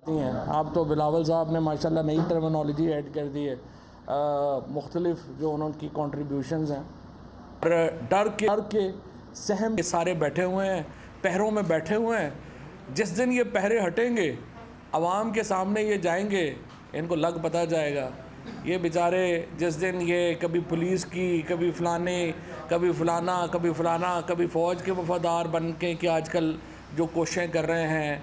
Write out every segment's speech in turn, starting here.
ہیں آپ تو بلاول صاحب نے ماشاءاللہ نئی ٹرمنالوجی ایڈ کر دی ہے، مختلف جو انہوں کی کنٹریبیوشنز ہیں، اور ڈر کے سہم کے سارے بیٹھے ہوئے ہیں، پہروں میں بیٹھے ہوئے ہیں۔ جس دن یہ پہرے ہٹیں گے، عوام کے سامنے یہ جائیں گے، ان کو لگ پتہ جائے گا۔ یہ بیچارے جس دن یہ کبھی پولیس کی، کبھی فلانے، کبھی فلانا، کبھی فلانا، کبھی فوج کے وفادار بن کے کہ آج کل جو کوششیں کر رہے ہیں،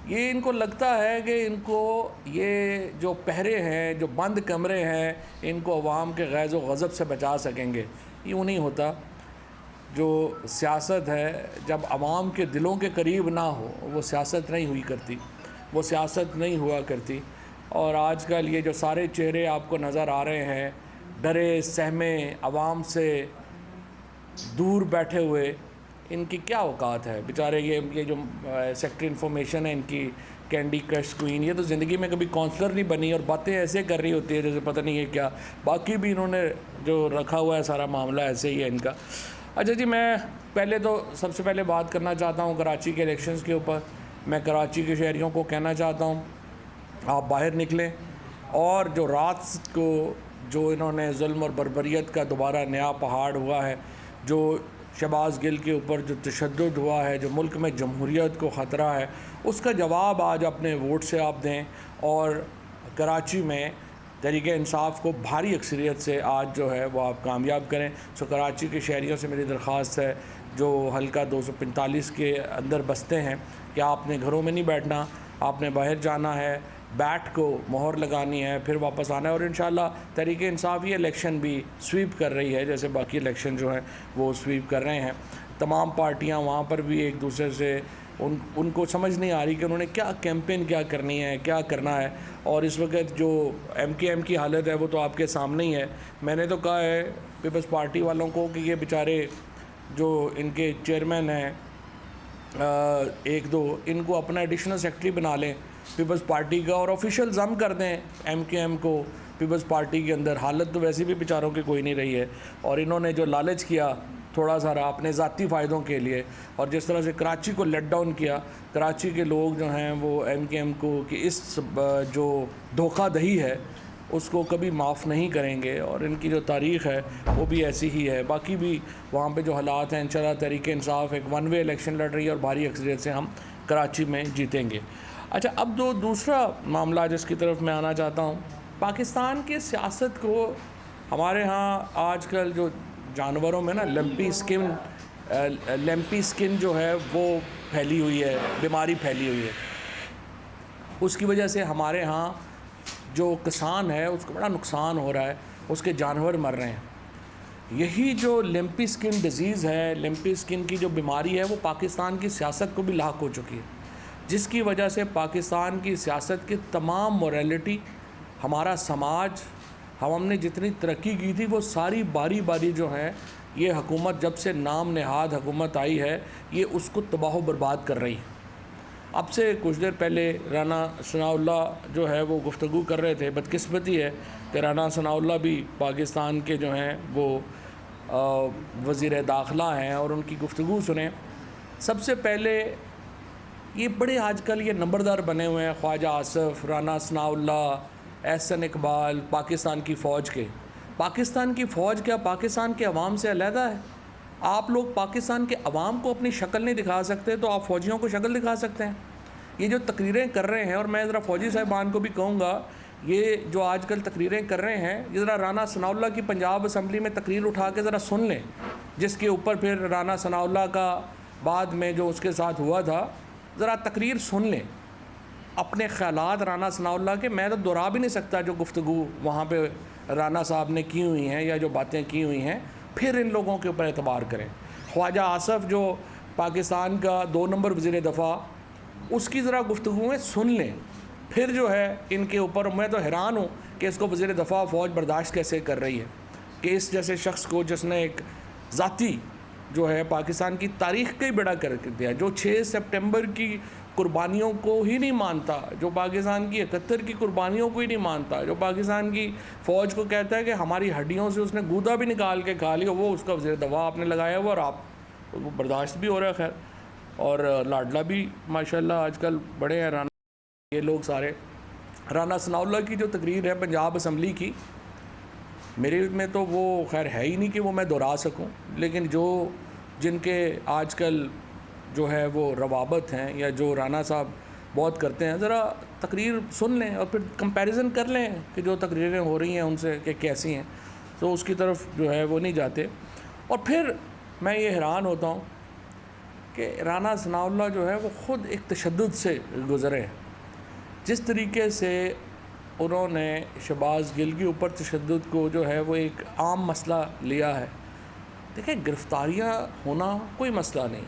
یہ ان کو لگتا ہے کہ ان کو یہ جو پہرے ہیں، جو بند کمرے ہیں، ان کو عوام کے غیظ و غضب سے بچا سکیں گے۔ یوں نہیں ہوتا۔ جو سیاست ہے، جب عوام کے دلوں کے قریب نہ ہو، وہ سیاست نہیں ہوئی کرتی، وہ سیاست نہیں ہوا کرتی۔ اور آج کل یہ جو سارے چہرے آپ کو نظر آ رہے ہیں، ڈرے سہمے، عوام سے دور بیٹھے ہوئے، ان کی کیا اوقات ہے بیچارے۔ یہ جو سیکٹری انفارمیشن ہے ان کی، کینڈی کرش کوئین، یہ تو زندگی میں کبھی کونسلر نہیں بنی اور باتیں ایسے کر رہی ہوتی ہے جیسے پتہ نہیں ہے کیا۔ باقی بھی انہوں نے جو رکھا ہوا ہے سارا معاملہ ایسے ہی ہے ان کا۔ اچھا جی، میں پہلے تو سب سے پہلے بات کرنا چاہتا ہوں کراچی کے الیکشنز کے اوپر۔ میں کراچی کے شہریوں کو کہنا چاہتا ہوں، آپ باہر نکلیں، اور جو رات کو جو انہوں نے ظلم اور بربریت کا دوبارہ نیا پہاڑ ہوا ہے، جو شہباز گل کے اوپر جو تشدد ہوا ہے، جو ملک میں جمہوریت کو خطرہ ہے، اس کا جواب آج اپنے ووٹ سے آپ دیں، اور کراچی میں تحریک انصاف کو بھاری اکثریت سے آج جو ہے وہ آپ کامیاب کریں۔ سو کراچی کے شہریوں سے میری درخواست ہے جو حلقہ 245 کے اندر بستے ہیں کہ آپ نے گھروں میں نہیں بیٹھنا، آپ نے باہر جانا ہے، بیٹ کو مہر لگانی ہے، پھر واپس آنا ہے۔ اور انشاءاللہ تحریک انصاف یہ الیکشن بھی سویپ کر رہی ہے، جیسے باقی الیکشن جو ہیں وہ سویپ کر رہے ہیں۔ تمام پارٹیاں وہاں پر بھی ایک دوسرے سے ان کو سمجھ نہیں آ رہی کہ انہوں نے کیا کیمپین کیا کرنی ہے، کیا کرنا ہے۔ اور اس وقت جو ایم کے ایم کی حالت ہے وہ تو آپ کے سامنے ہی ہے۔ میں نے تو کہا ہے پیپلز پارٹی والوں کو کہ یہ بیچارے جو ان کے چیئرمین ہیں ایک دو، ان کو اپنا ایڈیشنل سیکرٹری بنا لیں پیپلز پارٹی کا، اور آفیشیل ضم کر دیں ایم کے ایم کو پیپلز پارٹی کے اندر۔ حالت تو ویسے بھی بیچاروں کی کوئی نہیں رہی ہے، اور انہوں نے جو لالچ کیا تھوڑا سا اپنے ذاتی فائدوں کے لیے، اور جس طرح سے کراچی کو لیٹ ڈاؤن کیا، کراچی کے لوگ جو ہیں وہ ایم کے ایم کو کہ اس جو دھوکہ دہی ہے اس کو کبھی معاف نہیں کریں گے، اور ان کی جو تاریخ ہے وہ بھی ایسی ہی ہے۔ باقی بھی وہاں پہ جو حالات ہیں، انشاءاللہ تحریک انصاف ایک ون وے الیکشن لڑ رہی ہے، اور بھاری اکثریت سے ہم کراچی میں جیتیں گے۔ اچھا، اب دوسرا معاملہ جس کی طرف میں آنا چاہتا ہوں، پاکستان کے سیاست کو ہمارے ہاں آج کل جو جانوروں میں نا لمپی سکن جو ہے وہ پھیلی ہوئی ہے، بیماری پھیلی ہوئی ہے۔ اس کی وجہ سے ہمارے ہاں جو کسان ہے اس کو بڑا نقصان ہو رہا ہے، اس کے جانور مر رہے ہیں۔ یہی جو لمپی سکن ڈیزیز ہے، لمپی سکن کی جو بیماری ہے، وہ پاکستان کی سیاست کو بھی لاحق ہو چکی ہے، جس کی وجہ سے پاکستان کی سیاست کی تمام موریلٹی، ہمارا سماج، ہم نے جتنی ترقی کی تھی وہ ساری باری جو ہے یہ حکومت جب سے نام نہاد حکومت آئی ہے یہ اس کو تباہ و برباد کر رہی ہے۔ اب سے کچھ دیر پہلے رانا ثناءاللہ جو ہے وہ گفتگو کر رہے تھے۔ بدقسمتی ہے کہ رانا ثناءاللہ بھی پاکستان کے جو ہیں وہ وزیر داخلہ ہیں، اور ان کی گفتگو سنیں۔ سب سے پہلے یہ بڑے آج کل یہ نمبردار بنے ہوئے ہیں، خواجہ آصف، رانا ثناءاللہ، احسن اقبال، پاکستان کی فوج کے۔ پاکستان کی فوج کیا پاکستان کے عوام سے علیحدہ ہے؟ آپ لوگ پاکستان کے عوام کو اپنی شکل نہیں دکھا سکتے تو آپ فوجیوں کو شکل دکھا سکتے ہیں؟ یہ جو تقریریں کر رہے ہیں، اور میں ذرا فوجی صاحبان کو بھی کہوں گا، یہ جو آج کل تقریریں کر رہے ہیں، یہ ذرا رانا ثناءاللہ کی پنجاب اسمبلی میں تقریر اٹھا کے ذرا سن لیں، جس کے اوپر پھر رانا ثناءاللہ کا بعد میں جو اس کے ساتھ ہوا تھا، ذرا تقریر سن لیں اپنے خیالات رانا ثناءاللہ کے۔ میں تو دہرا بھی نہیں سکتا جو گفتگو وہاں پہ رانا صاحب نے کی ہوئی ہیں یا جو باتیں کی ہوئی ہیں، پھر ان لوگوں کے اوپر اعتبار کریں۔ خواجہ آصف جو پاکستان کا 2 نمبر وزیر دفاع، اس کی ذرا گفتگویں سن لیں، پھر جو ہے ان کے اوپر۔ میں تو حیران ہوں کہ اس کو وزیر دفاع فوج برداشت کیسے کر رہی ہے کہ اس جیسے شخص کو، جس نے ایک ذاتی جو ہے پاکستان کی تاریخ کا ہی بیڑا کر دیا، جو 6 سپٹمبر کی قربانیوں کو ہی نہیں مانتا، جو پاکستان کی 71 کی قربانیوں کو ہی نہیں مانتا، جو پاکستان کی فوج کو کہتا ہے کہ ہماری ہڈیوں سے اس نے گودا بھی نکال کے کھا لیا، وہ اس کا وزیر دفاع آپ نے لگایا ہوا، اور آپ وہ برداشت بھی ہو رہا ہے۔ خیر، اور لاڈلا بھی ماشاءاللہ آج کل بڑے ہیں رانا یہ لوگ سارے رانا ثناء اللہ کی جو تقریر ہے پنجاب اسمبلی کی، میرے میں تو وہ خیر ہے ہی نہیں کہ وہ میں دہرا سکوں، لیکن جن کے آج کل جو ہے وہ روابط ہیں یا جو رانا صاحب بہت کرتے ہیں، ذرا تقریر سن لیں اور پھر کمپیریزن کر لیں کہ جو تقریریں ہو رہی ہیں ان سے کہ کیسی ہیں، تو اس کی طرف جو ہے وہ نہیں جاتے۔ اور پھر میں یہ حیران ہوتا ہوں کہ رانا ثناء اللہ جو ہے وہ خود ایک تشدد سے گزرے ہیں۔ جس طریقے سے انہوں نے شہباز گل کے اوپر تشدد کو جو ہے وہ ایک عام مسئلہ لیا ہے۔ دیکھیں، گرفتاریاں ہونا کوئی مسئلہ نہیں،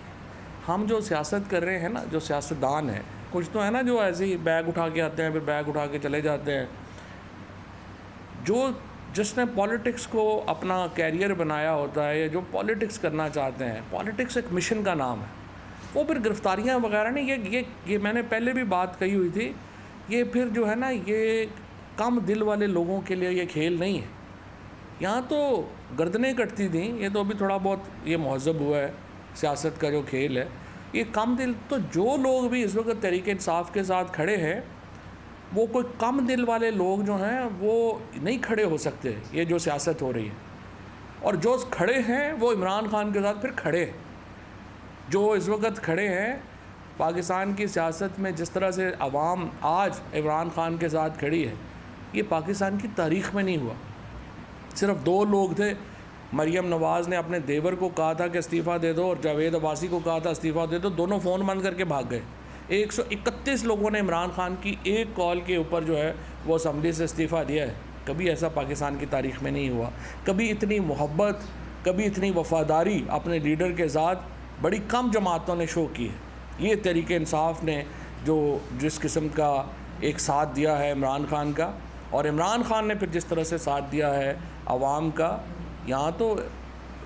ہم جو سیاست کر رہے ہیں نا، جو سیاستدان ہیں، کچھ تو ہے نا جو ایسے ہی بیگ اٹھا کے آتے ہیں پھر بیگ اٹھا کے چلے جاتے ہیں، جس نے پالیٹکس کو اپنا کیریئر بنایا ہوتا ہے یا جو پالیٹکس کرنا چاہتے ہیں، پالیٹکس ایک مشن کا نام ہے، وہ پھر گرفتاریاں وغیرہ نہیں، یہ میں نے پہلے بھی بات کہی ہوئی تھی، یہ پھر جو ہے نا یہ کم دل والے لوگوں کے لیے یہ کھیل نہیں ہے۔ یہاں تو گردنیں کٹتی تھیں، یہ تو ابھی تھوڑا بہت یہ مہذب ہوا ہے سیاست کا جو کھیل ہے، یہ کم دل تو جو لوگ بھی اس وقت تحریک انصاف کے ساتھ کھڑے ہیں، وہ کوئی کم دل والے لوگ جو ہیں وہ نہیں کھڑے ہو سکتے، یہ جو سیاست ہو رہی ہے۔ اور جو کھڑے ہیں وہ عمران خان کے ساتھ پھر کھڑے ہیں، جو اس وقت کھڑے ہیں پاکستان کی سیاست میں، جس طرح سے عوام آج عمران خان کے ساتھ کھڑی ہے، یہ پاکستان کی تاریخ میں نہیں ہوا۔ صرف 2 لوگ تھے، مریم نواز نے اپنے دیور کو کہا تھا کہ استعفیٰ دے دو اور جاوید عباسی کو کہا تھا استعفیٰ دے دو، دونوں فون بند کر کے بھاگ گئے۔ 131 لوگوں نے عمران خان کی ایک کال کے اوپر جو ہے وہ اسمبلی سے استعفیٰ دیا ہے۔ کبھی ایسا پاکستان کی تاریخ میں نہیں ہوا، کبھی اتنی محبت، کبھی اتنی وفاداری اپنے لیڈر کے ساتھ بڑی کم جماعتوں نے شو کی ہے۔ یہ تحریک انصاف نے جس قسم کا ایک ساتھ دیا ہے عمران خان کا، اور عمران خان نے پھر جس طرح سے ساتھ دیا ہے عوام کا، یہاں تو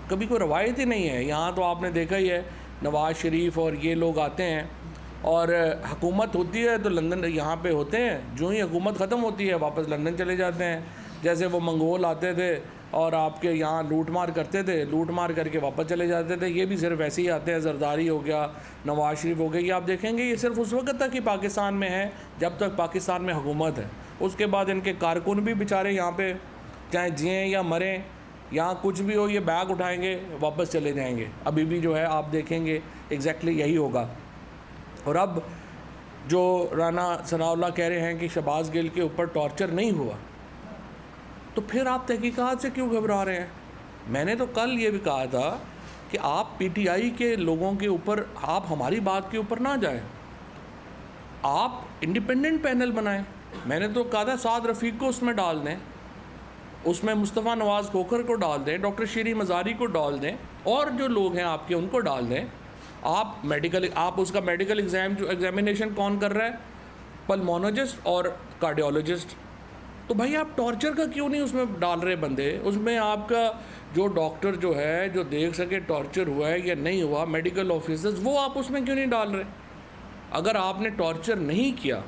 کبھی کوئی روایت ہی نہیں ہے۔ یہاں تو آپ نے دیکھا ہی ہے، نواز شریف اور یہ لوگ آتے ہیں اور حکومت ہوتی ہے تو لندن یہاں پہ ہوتے ہیں، جو ہی حکومت ختم ہوتی ہے واپس لندن چلے جاتے ہیں، جیسے وہ منگول آتے تھے اور آپ کے یہاں لوٹ مار کرتے تھے، لوٹ مار کر کے واپس چلے جاتے تھے، یہ بھی صرف ایسے ہی آتے ہیں۔ زرداری ہو گیا، نواز شریف ہو گیا، یہ آپ دیکھیں گے یہ صرف اس وقت تک ہی پاکستان میں ہے جب تک پاکستان میں حکومت ہے، اس کے بعد ان کے کارکن بھی بیچارے یہاں پہ چاہے جئیں یا مریں، یہاں کچھ بھی ہو، یہ بیگ اٹھائیں گے واپس چلے جائیں گے۔ ابھی بھی جو ہے آپ دیکھیں گے ایگزیکٹلی یہی ہوگا۔ اور اب جو رانا ثناء اللہ کہہ رہے ہیں کہ شہباز گل کے اوپر ٹارچر نہیں ہوا، تو پھر آپ تحقیقات سے کیوں گھبرا رہے ہیں؟ میں نے تو کل یہ بھی کہا تھا کہ آپ پی ٹی آئی کے لوگوں کے اوپر، آپ ہماری بات کے اوپر نہ جائیں، آپ انڈیپینڈنٹ پینل بنائیں۔ میں نے تو کہا تھا سعد رفیق کو اس میں ڈال دیں، اس میں مصطفیٰ نواز کھوکھر کو ڈال دیں، ڈاکٹر شیریں مزاری کو ڈال دیں، اور جو لوگ ہیں آپ کے ان کو ڈال دیں۔ آپ اس کا میڈیکل ایگزامینیشن کون کر رہا ہے؟ پلمونولوجسٹ اور کارڈیولوجسٹ۔ تو بھائی آپ ٹارچر کا کیوں نہیں اس میں ڈال رہے بندے؟ اس میں آپ کا جو ڈاکٹر جو ہے جو دیکھ سکے ٹارچر ہوا ہے یا نہیں ہوا، میڈیکل آفیسرز، وہ آپ اس میں کیوں نہیں ڈال رہے؟ اگر آپ نے ٹارچر نہیں کیا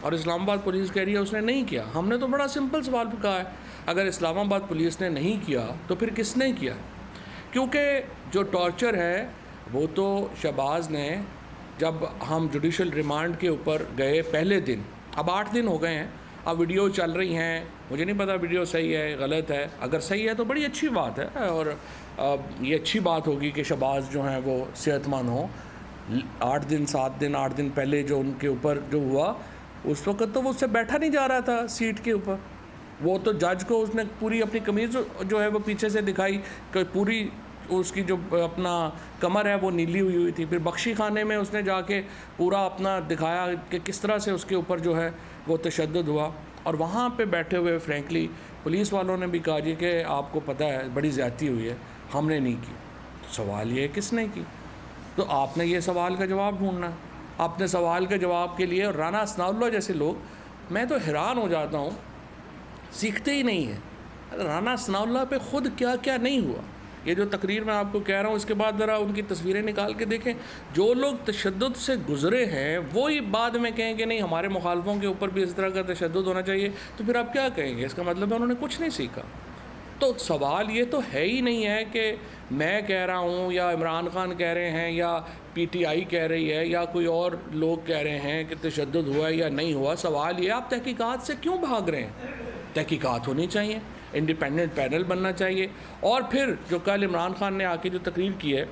اور اسلام آباد پولیس کہہ رہی ہے اس نے نہیں کیا، ہم نے تو بڑا سمپل سوال کہا ہے، اگر اسلام آباد پولیس نے نہیں کیا تو پھر کس نے کیا؟ کیونکہ جو ٹارچر ہے وہ تو شہباز نے، جب ہم جوڈیشل ریمانڈ کے اوپر گئے پہلے دن، اب 8 دن ہو گئے ہیں، اب ویڈیو چل رہی ہیں، مجھے نہیں پتا ویڈیو صحیح ہے غلط ہے، اگر صحیح ہے تو بڑی اچھی بات ہے، اور یہ اچھی بات ہوگی کہ شہباز جو ہیں وہ صحت مند ہوں۔ 7 دن پہلے جو ان کے اوپر جو ہوا، اس وقت تو وہ اس سے بیٹھا نہیں جا رہا تھا سیٹ کے اوپر، وہ تو جج کو اس نے پوری اپنی قمیض جو ہے وہ پیچھے سے دکھائی کہ پوری اس کی جو اپنا کمر ہے وہ نیلی ہوئی تھی، پھر بخشی خانے میں اس نے جا کے پورا اپنا دکھایا کہ کس طرح سے اس کے اوپر جو ہے وہ تشدد ہوا، اور وہاں پہ بیٹھے ہوئے فرینکلی پولیس والوں نے بھی کہا جی کہ آپ کو پتہ ہے بڑی زیادتی ہوئی ہے، ہم نے نہیں کی۔ سوال یہ ہے کس نے کی؟ تو آپ نے یہ سوال کا جواب ڈھونڈنا ہے۔ اپنے سوال کے جواب کے لیے رانا ثناء اللہ جیسے لوگ، میں تو حیران ہو جاتا ہوں، سیکھتے ہی نہیں ہیں۔ رانا ثناء اللہ پہ خود کیا کیا نہیں ہوا، یہ جو تقریر میں آپ کو کہہ رہا ہوں، اس کے بعد ذرا ان کی تصویریں نکال کے دیکھیں، جو لوگ تشدد سے گزرے ہیں وہی بعد میں کہیں کہ نہیں ہمارے مخالفوں کے اوپر بھی اس طرح کا تشدد ہونا چاہیے، تو پھر آپ کیا کہیں گے؟ اس کا مطلب ہے انہوں نے کچھ نہیں سیکھا۔ تو سوال یہ تو ہے ہی نہیں ہے کہ میں کہہ رہا ہوں یا عمران خان کہہ رہے ہیں یا پی ٹی آئی کہہ رہی ہے یا کوئی اور لوگ کہہ رہے ہیں کہ تشدد ہوا ہے یا نہیں ہوا، سوال یہ آپ تحقیقات سے کیوں بھاگ رہے ہیں؟ تحقیقات ہونی چاہیے، انڈیپینڈنٹ پینل بننا چاہیے. اور پھر جو کل عمران خان نے آ کے جو تقریر کی ہے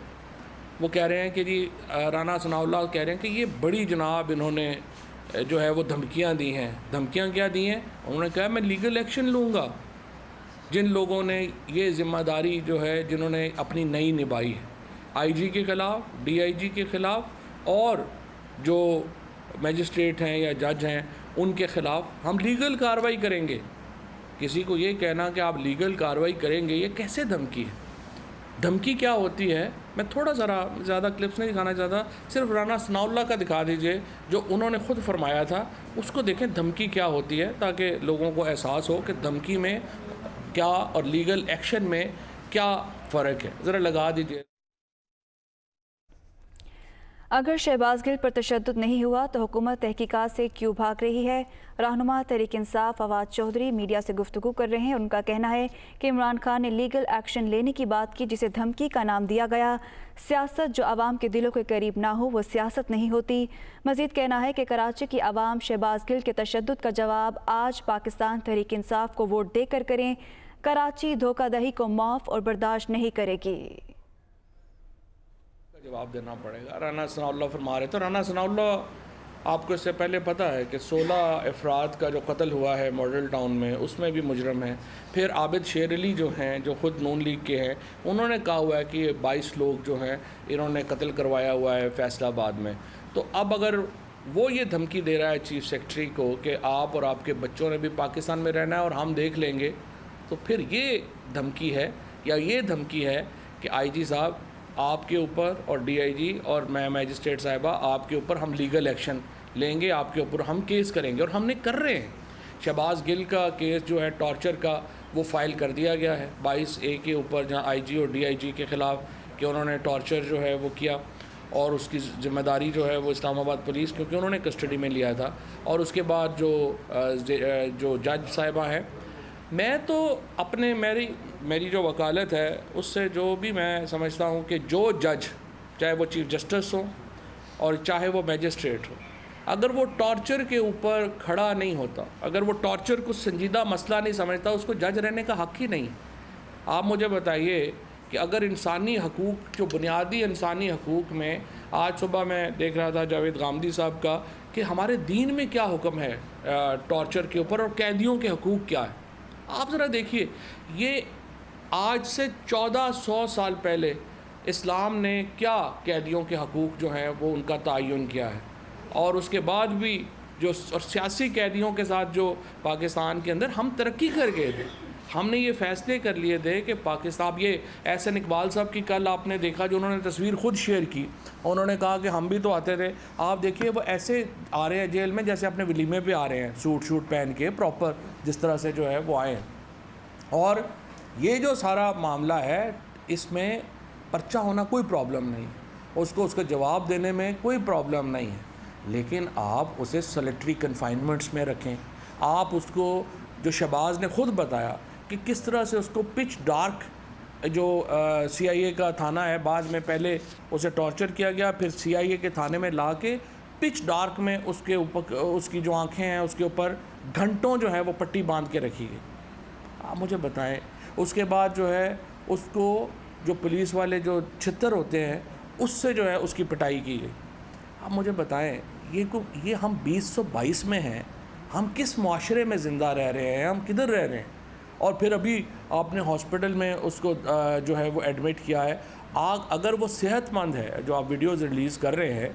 وہ کہہ رہے ہیں کہ جی رانا ثناء اللہ کہہ رہے ہیں کہ یہ بڑی جناب انہوں نے جو ہے وہ دھمکیاں دی ہیں. دھمکیاں کیا دی ہیں؟ انہوں نے کہا میں لیگل ایکشن لوں گا جن لوگوں نے یہ ذمہ داری جو ہے جنہوں نے اپنی نہیں نبھائی ہے، آئی جی کے خلاف، ڈی آئی جی کے خلاف اور جو میجسٹریٹ ہیں یا جج ہیں ان کے خلاف ہم لیگل کارروائی کریں گے. کسی کو یہ کہنا کہ آپ لیگل کارروائی کریں گے، یہ کیسے دھمکی ہے؟ دھمکی کیا ہوتی ہے؟ میں تھوڑا ذرا زیادہ کلپس نہیں دکھانا چاہتا، صرف رانا ثناء اللہ کا دکھا دیجئے جو انہوں نے خود فرمایا تھا، اس کو دیکھیں دھمکی کیا ہوتی ہے تاکہ لوگوں کو احساس ہو کہ دھمکی میں کیا اور لیگل ایکشن میں کیا فرق ہے. ذرا لگا دیجئے. اگر شہباز گل پر تشدد نہیں ہوا تو حکومت تحقیقات سے کیوں بھاگ رہی ہے؟ رہنما تحریک انصاف فواد چودھری میڈیا سے گفتگو کر رہے ہیں. ان کا کہنا ہے کہ عمران خان نے لیگل ایکشن لینے کی بات کی جسے دھمکی کا نام دیا گیا. سیاست جو عوام کے دلوں کے قریب نہ ہو وہ سیاست نہیں ہوتی. مزید کہنا ہے کہ کراچی کی عوام شہباز گل کے تشدد کا جواب آج پاکستان تحریک انصاف کو ووٹ دے کر کریں. کراچی دھوکہ دہی کو معاف اور برداشت نہیں کرے گی. جواب دینا پڑے گا. رانا ثناء اللہ فرما رہے تھے. رانا ثناء اللہ آپ کو اس سے پہلے پتہ ہے کہ 16 افراد کا جو قتل ہوا ہے ماڈل ٹاؤن میں اس میں بھی مجرم ہیں. پھر عابد شیر علی جو ہیں جو خود نون لیگ کے ہیں انہوں نے کہا ہوا ہے کہ یہ 22 لوگ جو ہیں انہوں نے قتل کروایا ہوا ہے فیصل آباد میں. تو اب اگر وہ یہ دھمکی دے رہا ہے چیف سیکرٹری کو کہ آپ اور آپ کے بچوں نے بھی پاکستان میں رہنا ہے اور ہم دیکھ لیں گے، تو پھر یہ دھمکی ہے یا یہ دھمکی ہے کہ آئی جی صاحب آپ کے اوپر اور ڈی آئی جی اور میں میجسٹریٹ صاحبہ آپ کے اوپر ہم لیگل ایکشن لیں گے، آپ کے اوپر ہم کیس کریں گے. اور ہم نے کر رہے ہیں. شہباز گل کا کیس جو ہے ٹارچر کا وہ فائل کر دیا گیا ہے 22A کے اوپر، جہاں آئی جی اور ڈی آئی جی کے خلاف کہ انہوں نے ٹارچر جو ہے وہ کیا اور اس کی ذمہ داری جو ہے وہ اسلام آباد پولیس کیونکہ انہوں نے کسٹڈی میں لیا تھا. اور اس کے بعد جو جج صاحبہ ہیں، میں تو اپنے میری جو وکالت ہے اس سے جو بھی میں سمجھتا ہوں کہ جو جج چاہے وہ چیف جسٹس ہو اور چاہے وہ میجسٹریٹ ہو، اگر وہ ٹارچر کے اوپر کھڑا نہیں ہوتا، اگر وہ ٹارچر کو سنجیدہ مسئلہ نہیں سمجھتا، اس کو جج رہنے کا حق ہی نہیں. آپ مجھے بتائیے کہ اگر انسانی حقوق جو بنیادی انسانی حقوق میں، آج صبح میں دیکھ رہا تھا جاوید غامدی صاحب کا کہ ہمارے دین میں کیا حکم ہے ٹارچر کے اوپر اور قیدیوں کے حقوق کیا ہے. آپ ذرا دیکھیے، یہ آج سے 1400 سال پہلے اسلام نے کیا قیدیوں کے حقوق جو ہیں وہ ان کا تعین کیا ہے. اور اس کے بعد بھی جو سیاسی قیدیوں کے ساتھ جو پاکستان کے اندر ہم ترقی کر گئے تھے، ہم نے یہ فیصلے کر لیے تھے کہ پاکستان، یہ احسن اقبال صاحب کی کل آپ نے دیکھا جو انہوں نے تصویر خود شیئر کی، انہوں نے کہا کہ ہم بھی تو آتے تھے. آپ دیکھیے وہ ایسے آ رہے ہیں جیل میں جیسے اپنے ولیمے پہ آ رہے ہیں، سوٹ پہن کے پراپر جس طرح سے جو ہے وہ آئے ہیں. اور یہ جو سارا معاملہ ہے اس میں پرچہ ہونا کوئی پرابلم نہیں، اس کا جواب دینے میں کوئی پرابلم نہیں ہے، لیکن آپ اسے سلیٹری کنفائنمنٹس میں رکھیں. آپ اس کو، جو شہباز نے خود بتایا کہ کس طرح سے اس کو پچ ڈارک، جو سی آئی اے کا تھانہ ہے، بعد میں پہلے اسے ٹارچر کیا گیا، پھر سی آئی اے کے تھانے میں لا کے پچ ڈارک میں اس کے اوپر، اس کی جو آنکھیں ہیں اس کے اوپر گھنٹوں جو ہے وہ پٹی باندھ کے رکھی گئی. آپ مجھے بتائیں، اس کے بعد جو ہے اس کو جو پولیس والے جو چھتر ہوتے ہیں اس سے جو ہے اس کی پٹائی کی گئی. آپ مجھے بتائیں یہ ہم 2022 میں ہیں، ہم کس معاشرے میں زندہ رہ رہے ہیں، ہم کدھر رہ رہے ہیں؟ اور پھر ابھی آپ نے ہاسپٹل میں اس کو جو ہے وہ ایڈمٹ کیا ہے. اگر وہ صحت مند ہے، جو آپ ویڈیوز ریلیز کر رہے ہیں،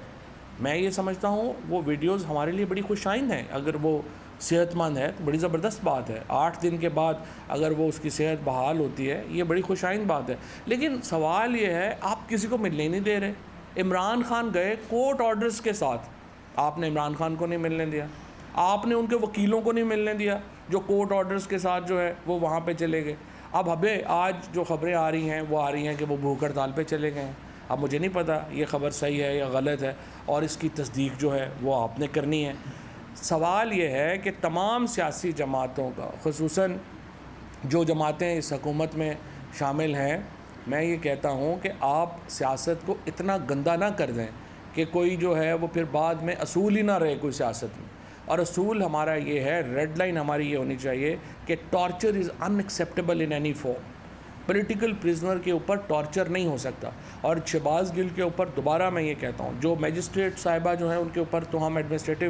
میں یہ سمجھتا ہوں وہ ویڈیوز ہمارے لیے بڑی خوش آئند ہیں. اگر وہ صحت مند ہے تو بڑی زبردست بات ہے. 8 دن کے بعد اگر وہ اس کی صحت بحال ہوتی ہے یہ بڑی خوش آئند بات ہے. لیکن سوال یہ ہے آپ کسی کو ملنے نہیں دے رہے. عمران خان گئے کورٹ آرڈرز کے ساتھ، آپ نے عمران خان کو نہیں ملنے دیا، آپ نے ان کے وکیلوں کو نہیں ملنے دیا جو کورٹ آرڈرز کے ساتھ جو ہے وہ وہاں پہ چلے گئے. اب ہمیں آج جو خبریں آ رہی ہیں وہ آ رہی ہیں کہ وہ بھوک ہڑتال پہ چلے گئے ہیں. اب مجھے نہیں پتہ یہ خبر صحیح ہے یا غلط ہے، اور اس کی تصدیق جو ہے وہ آپ نے کرنی ہے. سوال یہ ہے کہ تمام سیاسی جماعتوں کا، خصوصاً جو جماعتیں اس حکومت میں شامل ہیں، میں یہ کہتا ہوں کہ آپ سیاست کو اتنا گندا نہ کر دیں کہ کوئی جو ہے وہ پھر بعد میں اصول ہی نہ رہے کوئی سیاست میں. اور اصول ہمارا یہ ہے, ریڈ لائن ہماری یہ ہونی چاہیے کہ torture is in acceptable in any form. Political prisoner کے اوپر ٹارچر نہیں ہو سکتا. اور شہباز گل کے اوپر دوبارہ میں یہ کہتا ہوں, جو میجسٹریٹ صاحبہ جو ہیں ان کے اوپر تو ہم ایڈمنسٹریٹو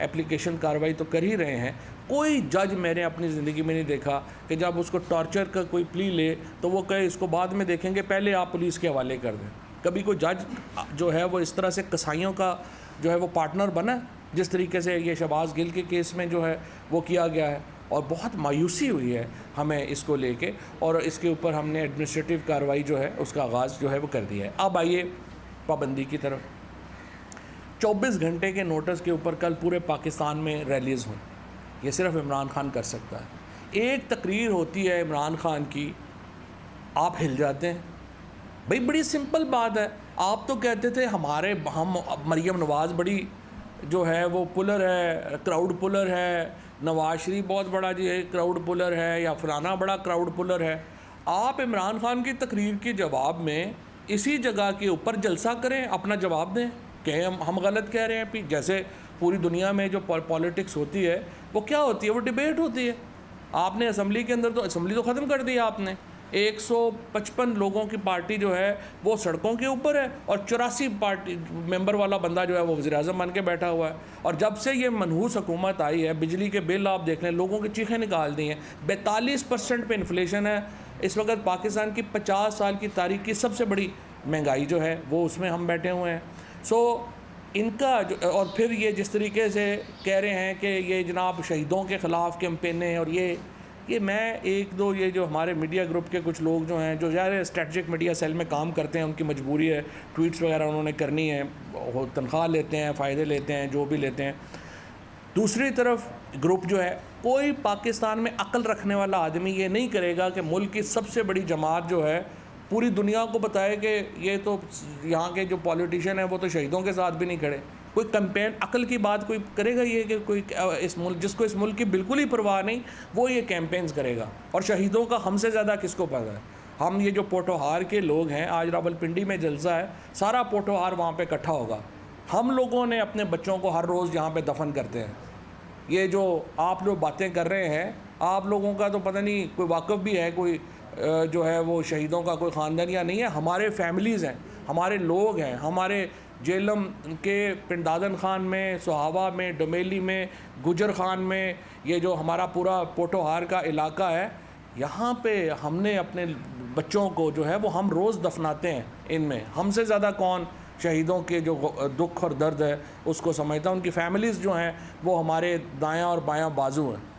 اپلیکیشن کارروائی تو کر ہی رہے ہیں. کوئی جج میں نے اپنی زندگی میں نہیں دیکھا کہ جب اس کو ٹارچر کا کوئی پلی لے تو وہ کہے اس کو بعد میں دیکھیں گے, پہلے آپ پولیس کے حوالے کر دیں. کبھی کوئی جج جو ہے وہ اس طرح سے کسائیوں کا جو ہے وہ پارٹنر بنا جس طریقے سے یہ شہباز گل کے کیس میں جو ہے وہ کیا گیا ہے. اور بہت مایوسی ہوئی ہے ہمیں اس کو لے کے, اور اس کے اوپر ہم نے ایڈمنسٹریٹو کارروائی جو ہے اس کا آغاز جو ہے وہ کر دیا ہے. اب آئیے پابندی کی طرف. 24 گھنٹے کے نوٹس کے اوپر کل پورے پاکستان میں ریلیز ہوں, یہ صرف عمران خان کر سکتا ہے. ایک تقریر ہوتی ہے عمران خان کی, آپ ہل جاتے ہیں. بھئی بڑی سمپل بات ہے. آپ تو کہتے تھے ہم مریم نواز بڑی جو ہے وہ پولر ہے, کراؤڈ پولر ہے, نواز شریف بہت بڑا جی ہے کراؤڈ پولر ہے, یا فلانا بڑا کراؤڈ پولر ہے. آپ عمران خان کی تقریر کے جواب میں اسی جگہ کے اوپر جلسہ کریں, اپنا جواب دیں کہ ہم غلط کہہ رہے ہیں. جیسے پوری دنیا میں جو پالیٹکس ہوتی ہے وہ کیا ہوتی ہے, وہ ڈیبیٹ ہوتی ہے. آپ نے اسمبلی کے اندر تو اسمبلی تو ختم کر دی آپ نے. 155 لوگوں کی پارٹی جو ہے وہ سڑکوں کے اوپر ہے, اور 84 پارٹی ممبر والا بندہ جو ہے وہ وزیر اعظم بن کے بیٹھا ہوا ہے. اور جب سے یہ منحوس حکومت آئی ہے, بجلی کے بل آپ دیکھ لیں, لوگوں کی چیخیں نکال دی ہیں. 42% پہ انفلیشن ہے اس وقت. پاکستان کی 50 سال کی تاریخ کی سب سے بڑی مہنگائی جو ہے وہ اس میں ہم بیٹھے ہوئے ہیں. ان کا اور پھر یہ جس طریقے سے کہہ رہے ہیں کہ یہ جناب شہیدوں کے خلاف کیمپینیں ہیں, اور یہ میں ایک دو یہ جو ہمارے میڈیا گروپ کے کچھ لوگ جو ہیں جو ظاہر اسٹریٹجک میڈیا سیل میں کام کرتے ہیں, ان کی مجبوری ہے, ٹویٹس وغیرہ انہوں نے کرنی ہے, وہ تنخواہ لیتے ہیں, فائدے لیتے ہیں, جو بھی لیتے ہیں. دوسری طرف گروپ جو ہے, کوئی پاکستان میں عقل رکھنے والا آدمی یہ نہیں کرے گا کہ ملک کی سب سے بڑی جماعت جو ہے پوری دنیا کو بتائے کہ یہ تو یہاں کے جو پولیٹیشین ہیں وہ تو شہیدوں کے ساتھ بھی نہیں کھڑے. کوئی کیمپین عقل کی بات کوئی کرے گا یہ کہ کوئی اس ملک جس کو اس ملک کی بالکل ہی پرواہ نہیں وہ یہ کیمپینز کرے گا؟ اور شہیدوں کا ہم سے زیادہ کس کو پتہ ہے؟ ہم یہ جو پوٹوہار کے لوگ ہیں, آج راولپنڈی میں جلسہ ہے, سارا پوٹوہار وہاں پہ اکٹھا ہوگا. ہم لوگوں نے اپنے بچوں کو ہر روز یہاں پہ دفن کرتے ہیں. یہ جو آپ لوگ باتیں کر رہے ہیں, آپ لوگوں کا تو پتہ نہیں کوئی واقف بھی ہے کوئی جو ہے وہ شہیدوں کا کوئی خاندان یا نہیں ہے. ہمارے فیملیز ہیں, ہمارے لوگ ہیں, ہمارے جیلم کے پنڈادن خان میں, سہاوا میں, ڈمیلی میں, گجر خان میں, یہ جو ہمارا پورا پوٹوہار کا علاقہ ہے, یہاں پہ ہم نے اپنے بچوں کو جو ہے وہ ہم روز دفناتے ہیں. ان میں ہم سے زیادہ کون شہیدوں کے جو دکھ اور درد ہے اس کو سمجھتا ہے؟ ان کی فیملیز جو ہیں وہ ہمارے دایاں اور بایاں بازو ہیں.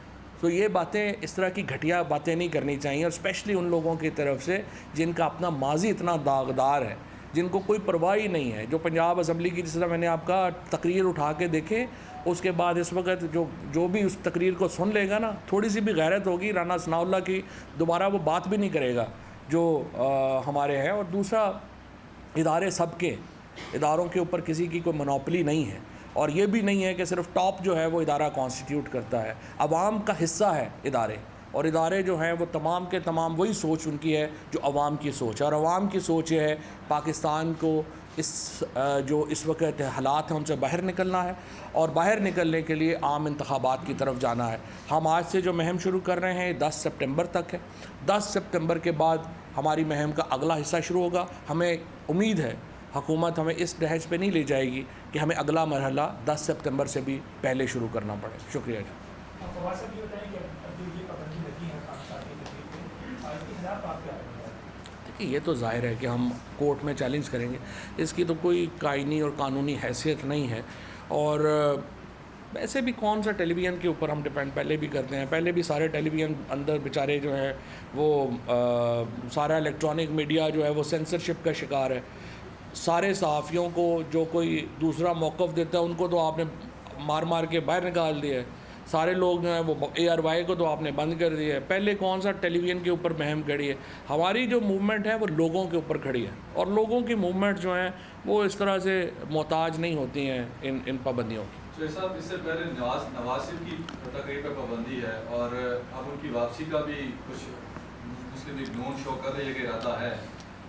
تو یہ باتیں, اس طرح کی گھٹیا باتیں نہیں کرنی چاہیے, اور اسپیشلی ان لوگوں کی طرف سے جن کا اپنا ماضی اتنا داغدار ہے, جن کو کوئی پرواہ ہی نہیں ہے. جو پنجاب اسمبلی کی جس طرح میں نے آپ کا تقریر اٹھا کے دیکھیں, اس کے بعد اس وقت جو بھی اس تقریر کو سن لے گا نا, تھوڑی سی بھی غیرت ہوگی رانا ثناء اللہ کی, دوبارہ وہ بات بھی نہیں کرے گا جو ہمارے ہیں. اور دوسرا, ادارے سب کے, اداروں کے اوپر کسی کی کوئی منوپلی نہیں ہے, اور یہ بھی نہیں ہے کہ صرف ٹاپ جو ہے وہ ادارہ کانسٹیٹیوٹ کرتا ہے. عوام کا حصہ ہے ادارے, اور ادارے جو ہیں وہ تمام کے تمام وہی سوچ ان کی ہے جو عوام کی سوچ ہے. اور عوام کی سوچ یہ ہے پاکستان کو جو اس وقت حالات ہیں ان سے باہر نکلنا ہے, اور باہر نکلنے کے لیے عام انتخابات کی طرف جانا ہے. ہم آج سے جو مہم شروع کر رہے ہیں 10 سپٹمبر تک ہے. 10 سپٹمبر کے بعد ہماری مہم کا اگلا حصہ شروع ہوگا. ہمیں امید ہے حکومت ہمیں اس نہج پہ نہیں لے جائے گی کہ ہمیں اگلا مرحلہ 10 سپتمبر سے بھی پہلے شروع کرنا پڑے. شکریہ جی. دیکھیے, یہ تو ظاہر ہے کہ ہم کورٹ میں چیلنج کریں گے, اس کی تو کوئی قائنی اور قانونی حیثیت نہیں ہے. اور ویسے بھی کون سا ٹیلی ویژن کے اوپر ہم ڈپینڈ پہلے بھی کرتے ہیں, پہلے بھی سارے ٹیلی ویژن اندر بیچارے جو ہیں وہ سارا الیکٹرانک میڈیا جو ہے وہ سینسرشپ کا شکار ہے. سارے صحافیوں کو جو کوئی دوسرا موقف دیتا ہے ان کو تو آپ نے مار کے باہر نکال دیا ہے. سارے لوگ جو ہیں وہ ARY کو تو آپ نے بند کر دیا ہے. پہلے کون سا ٹیلی ویژن کے اوپر مہم کھڑی ہے؟ ہماری جو موومنٹ ہے وہ لوگوں کے اوپر کھڑی ہے, اور لوگوں کی موومنٹ جو ہیں وہ اس طرح سے محتاج نہیں ہوتی ہیں ان پابندیوں کی. صاحب, اس سے پہلے نواز شریف کی تقریر پہ پابندی ہے, اور اب ان کی واپسی کا بھی کچھ مسلم لیگ نون شو کر رہی ہے کہ ارادہ ہے,